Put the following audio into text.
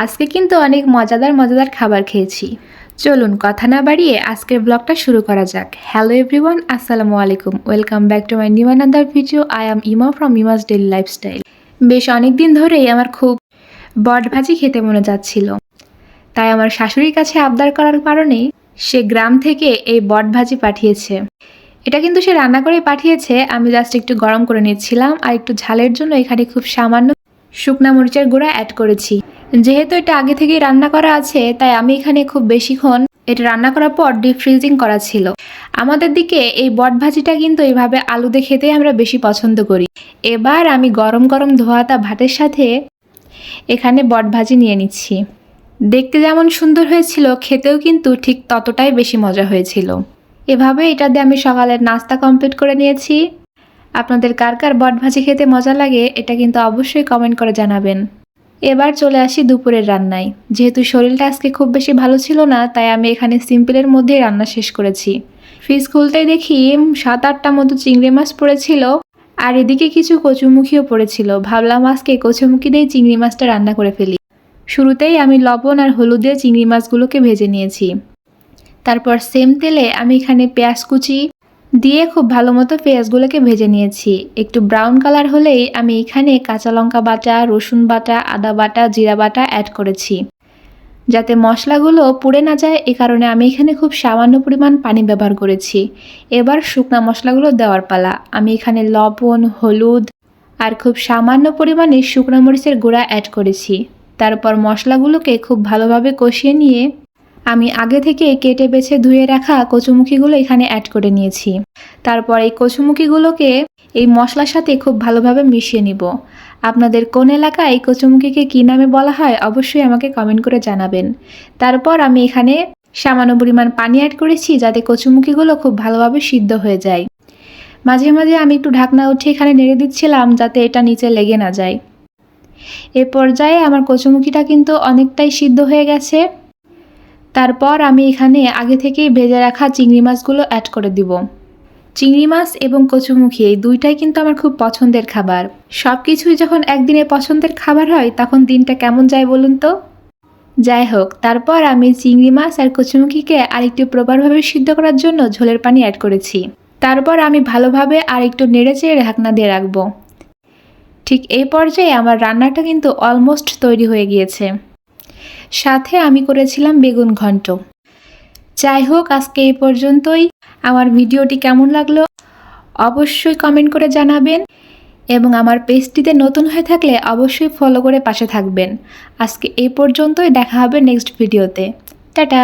আজকে কিন্তু অনেক মজাদার মজাদার খাবার খেয়েছি। চলুন কথা না বাড়িয়ে আজকের ব্লগটা শুরু করা যাক। হ্যালো এভরিওয়ান, আসসালামু আলাইকুম। Welcome back to my new another video. I am ইমা ফ্রম ইমাস ডেইলি লাইফস্টাইল। বেশ অনেক দিন ধরেই আমার খুব বট ভাজি খেতে মনে যাচ্ছিল, তাই আমার শাশুড়ির কাছে আবদার করার কারণেই সে গ্রাম থেকে এই বট ভাজি পাঠিয়েছে। এটা কিন্তু সে রান্না করে পাঠিয়েছে, আমি জাস্ট একটু গরম করে নিচ্ছিলাম। আর একটু ঝালের জন্য এখানে খুব সামান্য শুকনা মরিচের গুঁড়া অ্যাড করেছি। যেহেতু এটা আগে থেকেই রান্না করা আছে, তাই আমি এখানে খুব বেশিক্ষণ এটা রান্না করার পর ডিপ ফ্রিজিং করা ছিল। আমাদের দিকে এই বট ভাজিটা কিন্তু এইভাবে আলু দিয়ে খেতে আমরা বেশি পছন্দ করি। এবার আমি গরম গরম ধোয়াতা ভাতের সাথে এখানে বট ভাজি নিয়ে নিচ্ছি। দেখতে যেমন সুন্দর হয়েছিল, খেতেও কিন্তু ঠিক ততটাই বেশি মজা হয়েছিল। এভাবে এটা দিয়ে আমি সকালের নাস্তা কমপ্লিট করে নিয়েছি। আপনাদের কার কার বট ভাজি খেতে মজা লাগে এটা কিন্তু অবশ্যই কমেন্ট করে জানাবেন। এবার চলে আসি দুপুরের রান্নায়। যেহেতু শরীরটা আজকে খুব বেশি ভালো ছিল না, তাই আমি এখানে সিম্পলের মধ্যেই রান্না শেষ করেছি। ফ্রিজ খুলতেই দেখি 7-8টা মতো চিংড়ি মাছ পড়েছিল, আর এদিকে কিছু কচুমুখিও পড়েছিল। ভাবলাম আজকে কচুমুখি দিয়ে চিংড়ি মাছটা রান্না করে ফেলি। শুরুতেই আমি লবণ আর হলুদ দিয়ে চিংড়ি মাছগুলোকে ভেজে নিয়েছি। তারপর সেম তেলে আমি এখানে পেঁয়াজ কুচি দিয়ে খুব ভালো মতো পেঁয়াজগুলোকে ভেজে নিয়েছি। একটু ব্রাউন কালার হলেই আমি এখানে কাঁচা লঙ্কা বাটা, রসুন বাটা, আদা বাটা, জিরা বাটা অ্যাড করেছি, যাতে মশলাগুলো পুড়ে না যায়। এ কারণে আমি এখানে খুব সামান্য পরিমাণ পানি ব্যবহার করেছি। এবার শুকনা মশলাগুলো দেওয়ার পালা। আমি এখানে লবণ, হলুদ আর খুব সামান্য পরিমাণে শুকনো মরিচের গুঁড়া অ্যাড করেছি। তারপর মশলাগুলোকে খুব ভালোভাবে কষিয়ে নিয়ে আমি আগে থেকে কেটে বেছে ধুয়ে রাখা কচুমুখিগুলো এখানে অ্যাড করে নিয়েছি। তারপর এই কচুমুখিগুলোকে এই মশলার সাথে খুব ভালোভাবে মিশিয়ে নিব। আপনাদের কোন এলাকায় এই কচুমুখিকে কী নামে বলা হয় অবশ্যই আমাকে কমেন্ট করে জানাবেন। তারপর আমি এখানে সামান্য পরিমাণ পানি অ্যাড করেছি, যাতে কচুমুখিগুলো খুব ভালোভাবে সিদ্ধ হয়ে যায়। মাঝে মাঝে আমি একটু ঢাকনা উঠিয়ে এখানে নেড়ে দিচ্ছিলাম, যাতে এটা নিচে লেগে না যায়। এ পর্যায়ে আমার কচুমুখিটা কিন্তু অনেকটাই সিদ্ধ হয়ে গেছে। তারপর আমি এখানে আগে থেকেই ভেজে রাখা চিংড়ি মাছগুলো অ্যাড করে দিব। চিংড়ি মাছ এবং কচুমুখি এই দুইটাই কিন্তু আমার খুব পছন্দের খাবার। সব কিছুই যখন একদিনে পছন্দের খাবার হয়, তখন দিনটা কেমন যায় বলুন তো। যাই হোক, তারপর আমি চিংড়ি মাছ আর কচুমুখিকে আরেকটু প্রপারভাবে সিদ্ধ করার জন্য ঝোলের পানি অ্যাড করেছি। তারপর আমি ভালোভাবে আরেকটু নেড়ে চেড়ে ঢাকনা দিয়ে রাখবো। ঠিক এই পর্যায়ে আমার রান্নাটা কিন্তু অলমোস্ট তৈরি হয়ে গিয়েছে। সাথে আমি করেছিলাম বেগুন ঘন্ট। যাই হোক, আজকে এই পর্যন্তই। আমার ভিডিওটি কেমন লাগলো অবশ্যই কমেন্ট করে জানাবেন, এবং আমার পেজটিতে নতুন হয়ে থাকলে অবশ্যই ফলো করে পাশে থাকবেন। আজকে এই পর্যন্তই, দেখা হবে নেক্সট ভিডিওতে। টাটা।